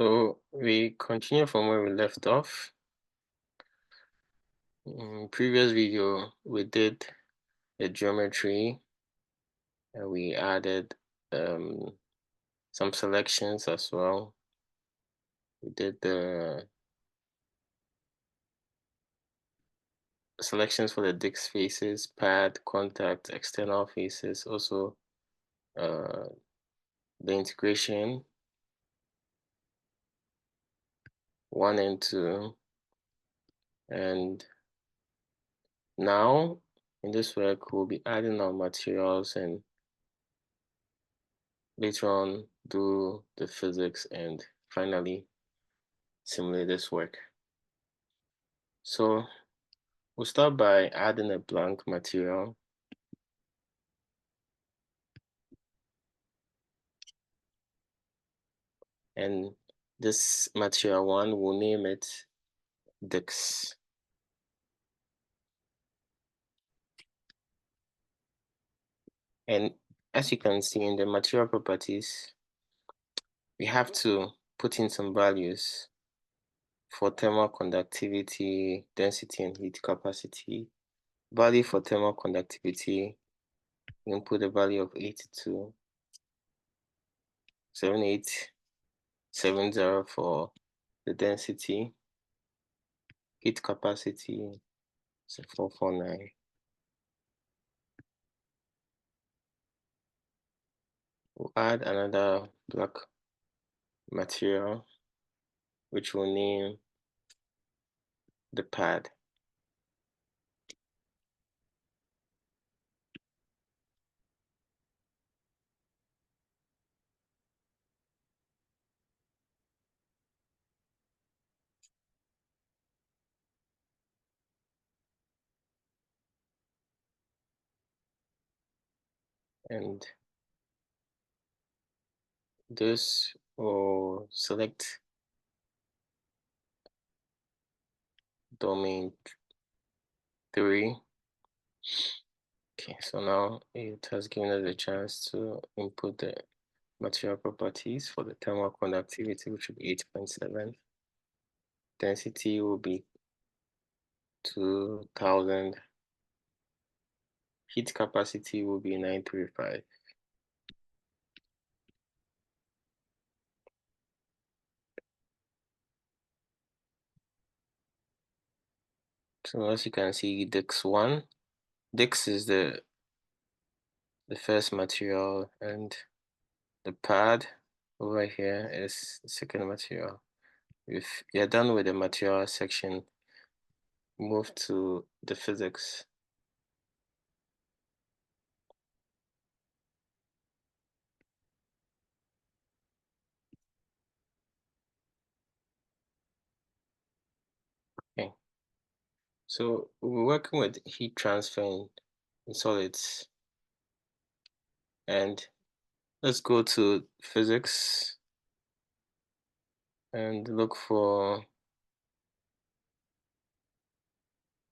So we continue from where we left off. In previous video, we did the geometry and we added some selections as well. We did the selections for the disk faces, pad, contact, external faces, also the integration 1 and 2. And now in this work, we'll be adding our materials and later on do the physics and finally simulate this work. So we'll start by adding a blank material. And this material 1, we'll name it Dix. And as you can see in the material properties, we have to put in some values for thermal conductivity, density, and heat capacity. Value for thermal conductivity, we input the value of 82.7870 for the density. Heat capacity, so 449. We'll add another black material, which we'll name the pad. And this will select domain 3. Okay, so now it has given us a chance to input the material properties for the thermal conductivity, which will be 8.7. Density will be 2000. Heat capacity will be 935. So as you can see, Dix1. Dix is the first material, and the pad over here is the second material. If you're done with the material section, move to the physics. Okay, so we're working with heat transfer in solids, and let's go to physics and look for,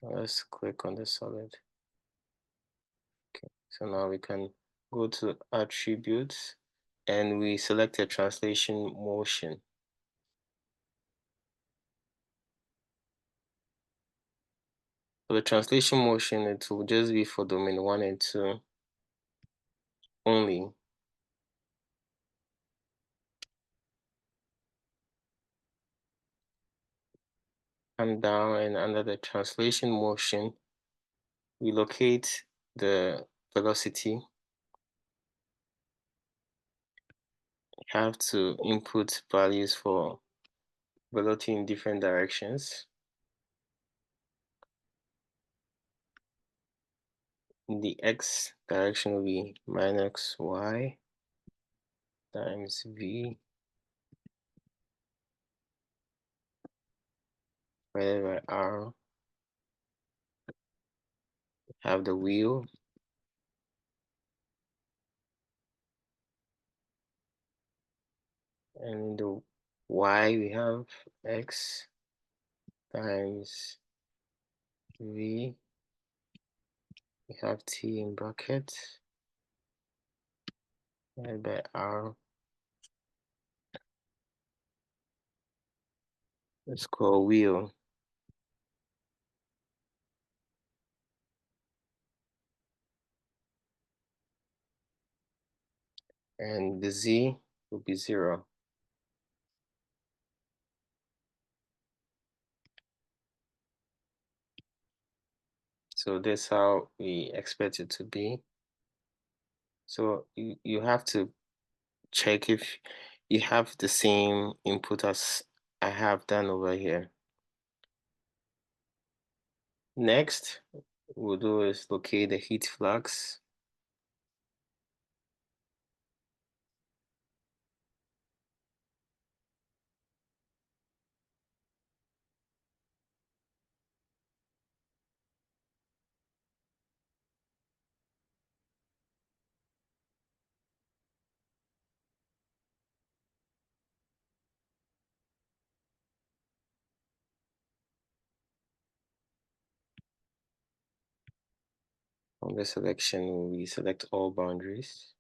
let's click on the solid. Okay, so now we can go to attributes and we select a translation motion. For the translation motion, it will just be for domain 1 and 2 only. And down and under the translation motion, we locate the velocity. We have to input values for velocity in different directions. In the x direction will be minus y times v divided by r. We have the wheel. And in the y, we have x times v. We have t in brackets divided by r. It's called wheel. And the z will be 0. So that's how we expect it to be. So you have to check if you have the same input as I have done over here. Next, we'll do is locate the heat flux. On the selection, we select all boundaries.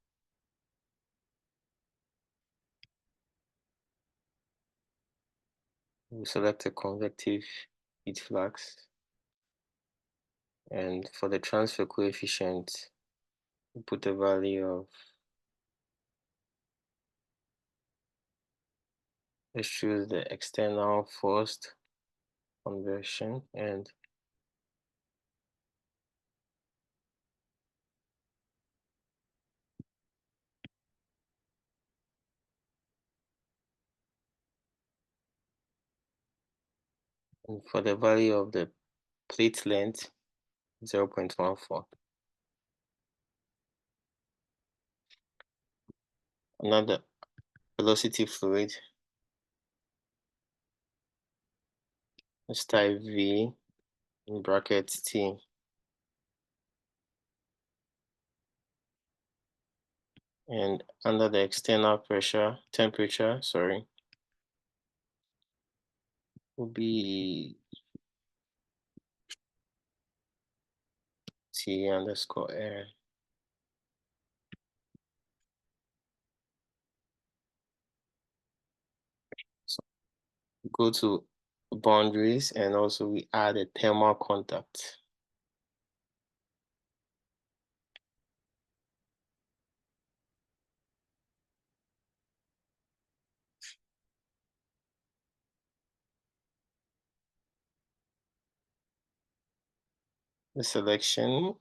We select a convective heat flux. And for the transfer coefficient, we put a value of, let's choose the external forced conversion, and for the value of the plate length, 0.14. Another velocity fluid, let's type V in brackets T. And under the external temperature, will be T underscore air. So go to boundaries, and also we add a thermal contact. The selection,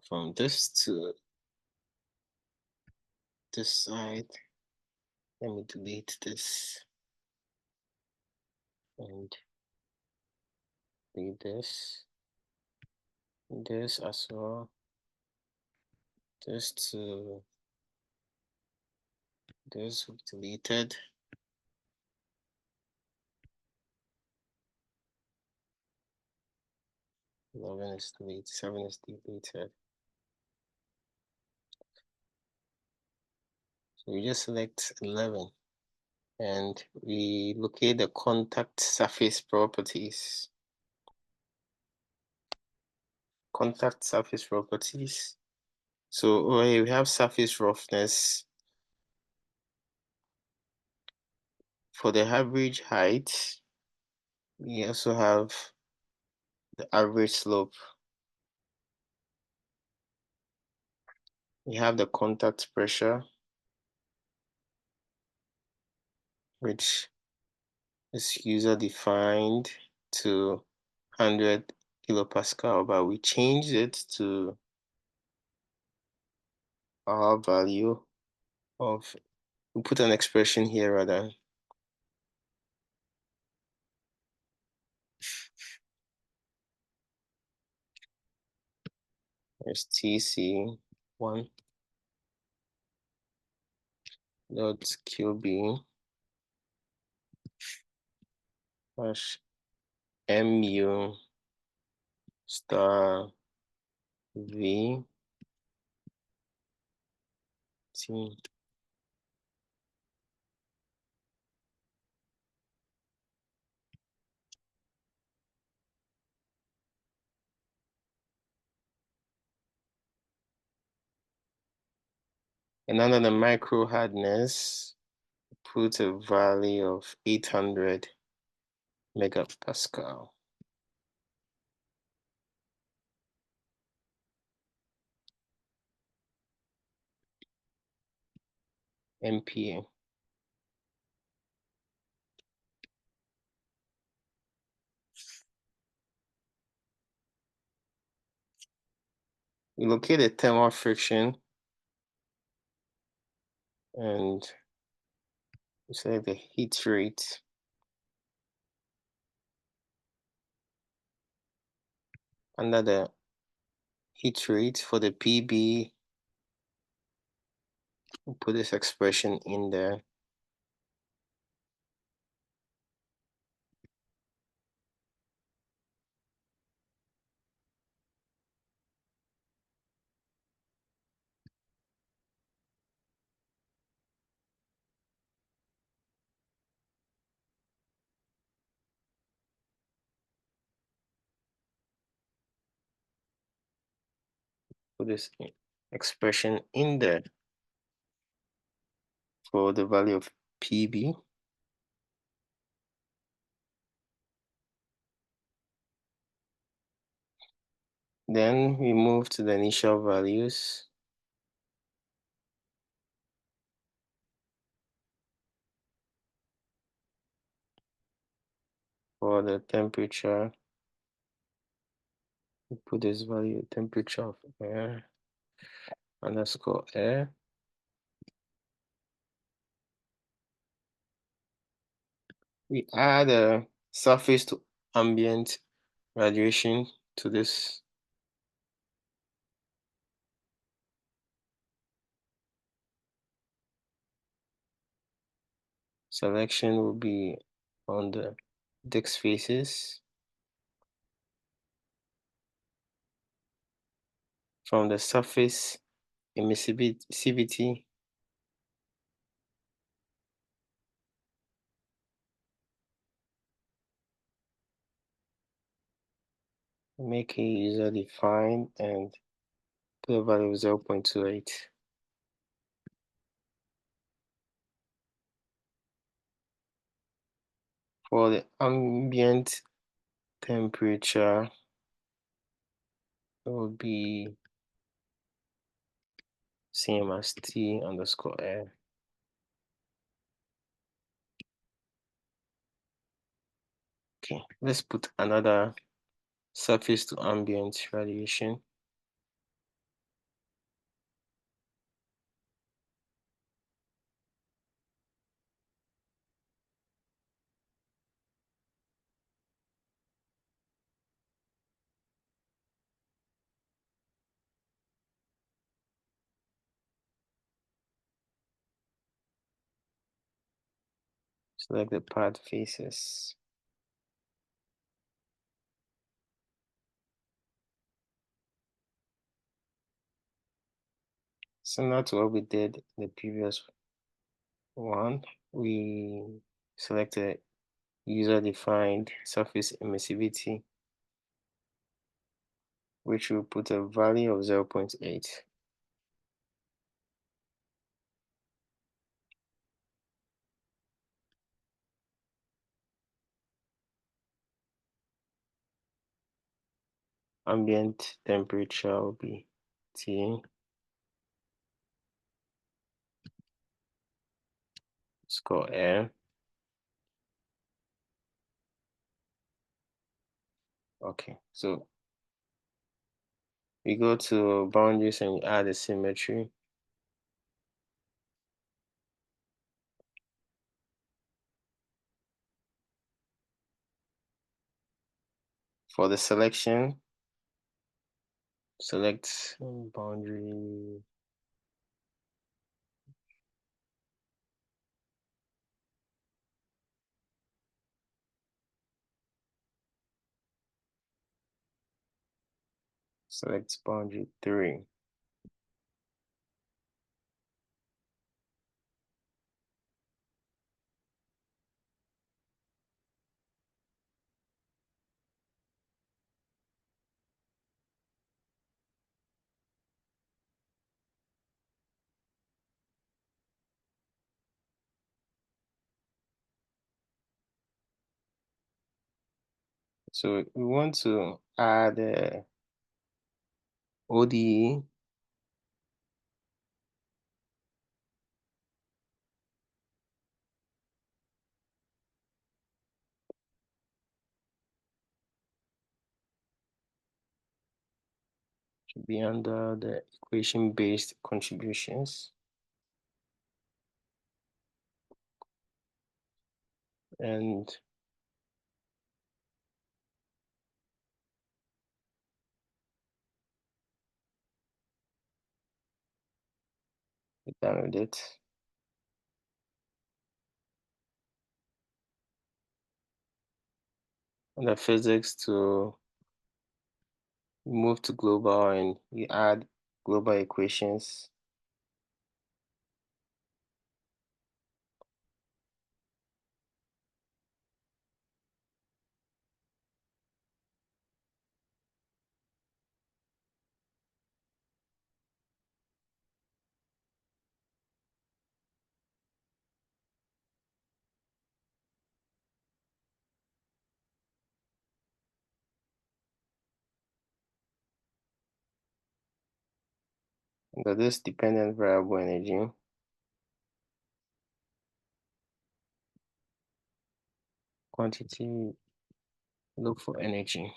from this to this side, let me delete this and read this as well. This to this will be deleted. Eleven is deleted, 7 is deleted. So we just select 11, and we locate the contact surface properties. Contact surface properties. So over here we have surface roughness. For the average height, we also have the average slope. We have the contact pressure, which is user defined to 100 kilopascal, but we changed it to our value of, we put an expression here rather. There's TC1 dot QB Dash mu star v t. And under the micro hardness, put a value of 800 megapascal. MPa. We locate the thermal friction and select the heat rate. Under the heat rate for the PB, we'll put this expression in there. Put this expression in there for the value of PB. Then we move to the initial values. For the temperature, we put this value, temperature of air underscore air. We add a surface to ambient radiation to this. Selection will be on the Dix faces. From the surface emissivity, make a user defined and put a value of 0.28. For the ambient temperature, it will be same as T underscore air. Okay, let's put another surface to ambient radiation. Select the pad faces. Similar to what we did in the previous one, we select a user-defined surface emissivity, which will put a value of 0.8. Ambient temperature will be T score air. Okay, so we go to boundaries and we add a symmetry. For the selection, select boundary. Select boundary 3. So we want to add ODE to be under the equation-based contributions. And we're done with it. Under physics, to move to global and you add global equations. Under this dependent variable energy, quantity, look for energy.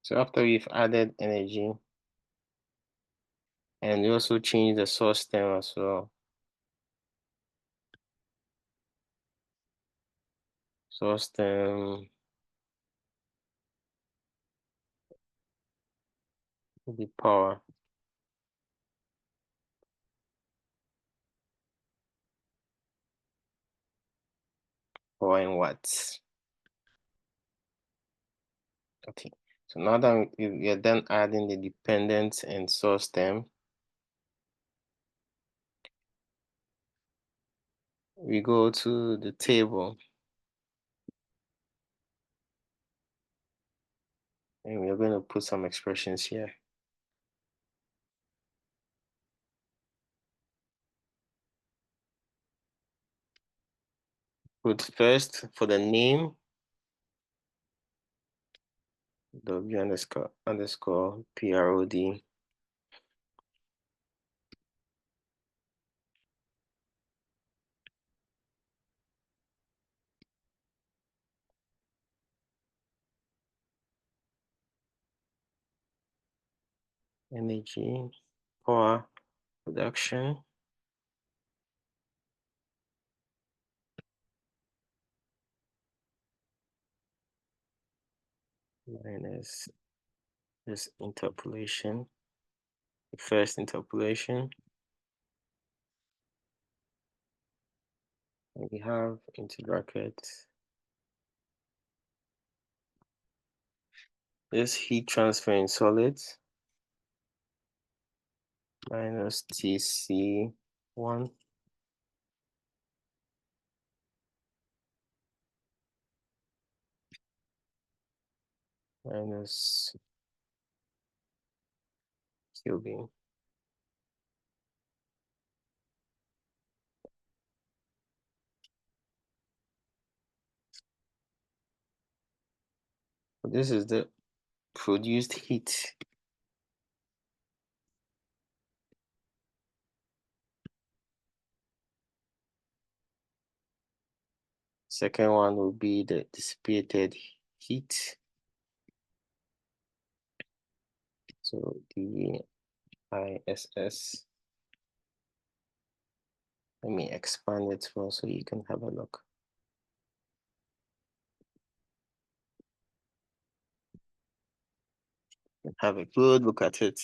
So after we've added energy, and we also change the source term as well. Source term will be power. Power in watts. Okay, so now that we are done adding the dependent and source term, we go to the table and we're going to put some expressions here. Put first for the name, W underscore PROD. Energy, power, production. Minus this interpolation, the first interpolation. And we have into brackets this heat transfer in solids minus TC1 minus Kelvin. This is the produced heat. Second one will be the dissipated heat. So DISS. Let me expand it more so you can have a look. Have a good look at it.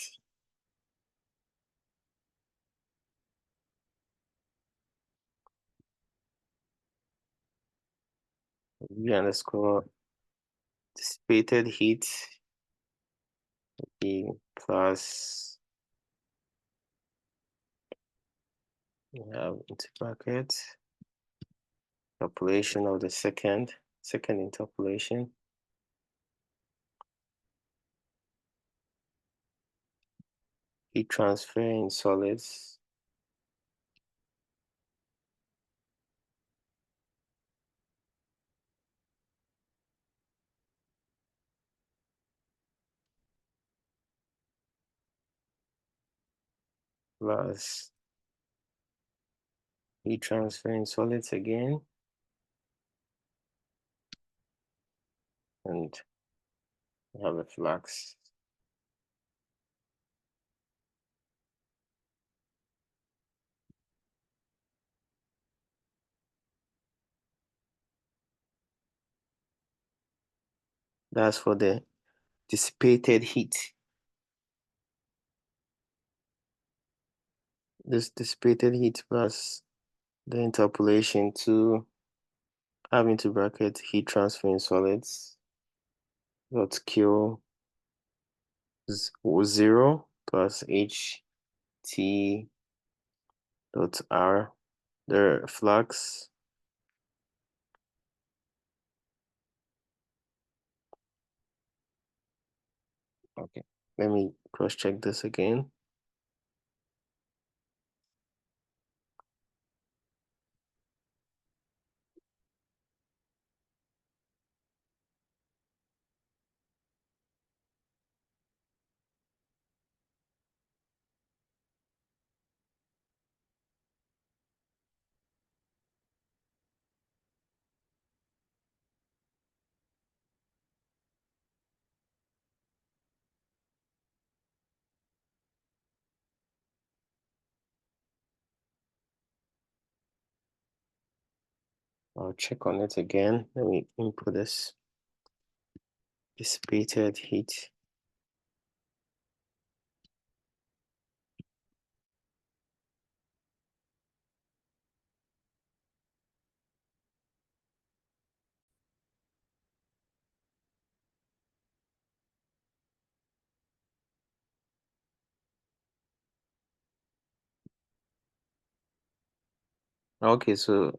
V underscore dissipated heat E plus, we have into bracket interpolation of the second interpolation heat transfer in solids plus heat transfer in solids again, and we have a flux. That's for the dissipated heat. This dissipated heat plus the interpolation to have into bracket heat transfer in solids dot Q 0 plus H T dot R, the flux. Okay, let me cross check this again. I'll check on it again. Let me input this dissipated heat. Okay, so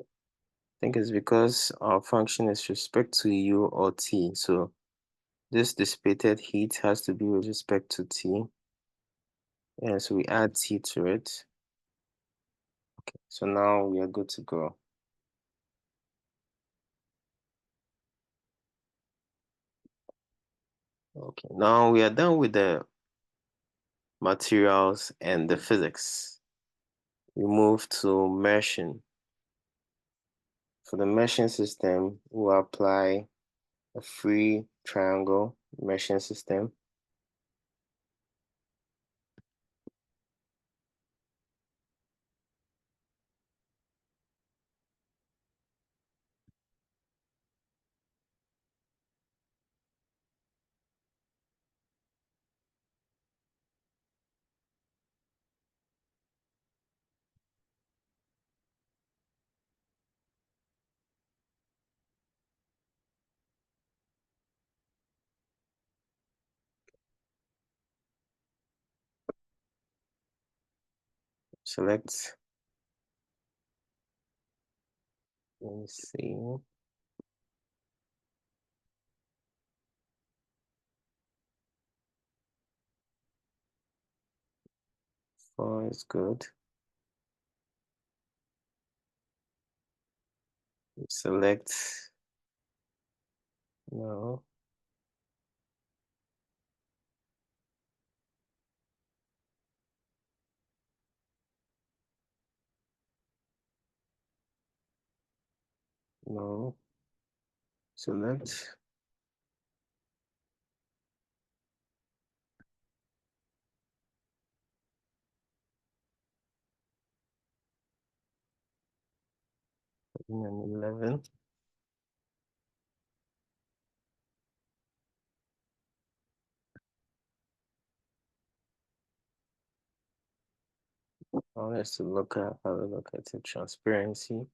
I think it's because our function is respect to U or T. So this dissipated heat has to be with respect to T. And so we add T to it. Okay, so now we are good to go. Okay, now we are done with the materials and the physics. We move to meshing. For the meshing system, we'll apply a free triangle meshing system. Select, let me see, 4 is good. Select, no. No. Select, and 11. I want us to look at how to look at the transparency.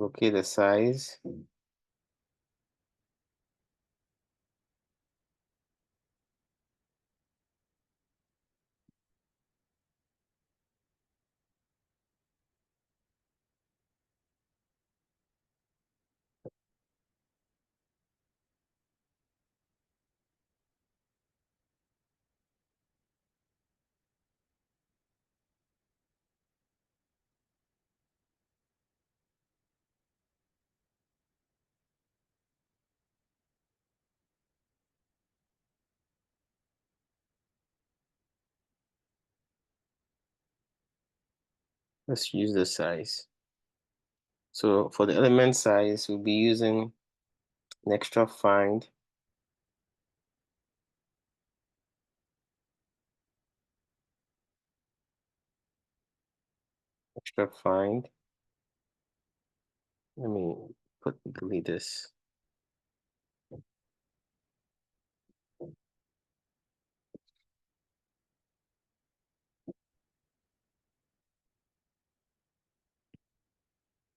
Okay, the size. Let's use the size. So for the element size, we'll be using an extra find. Extra find. Let me delete this.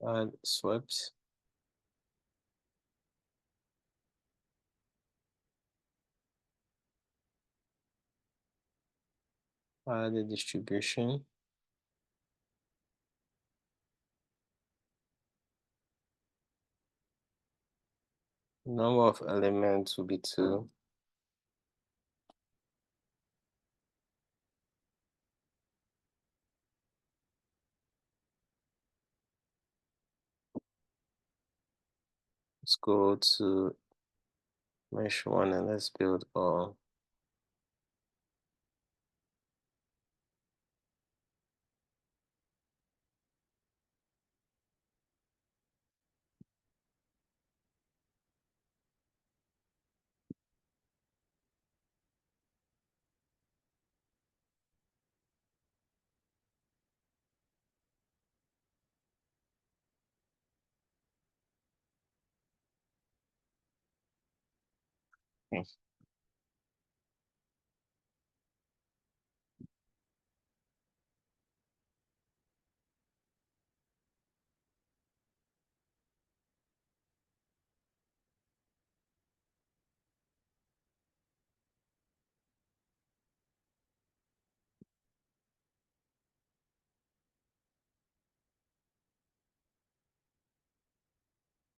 Add swept. Add the distribution. Number of elements will be 2. Let's go to mesh 1 and let's build all.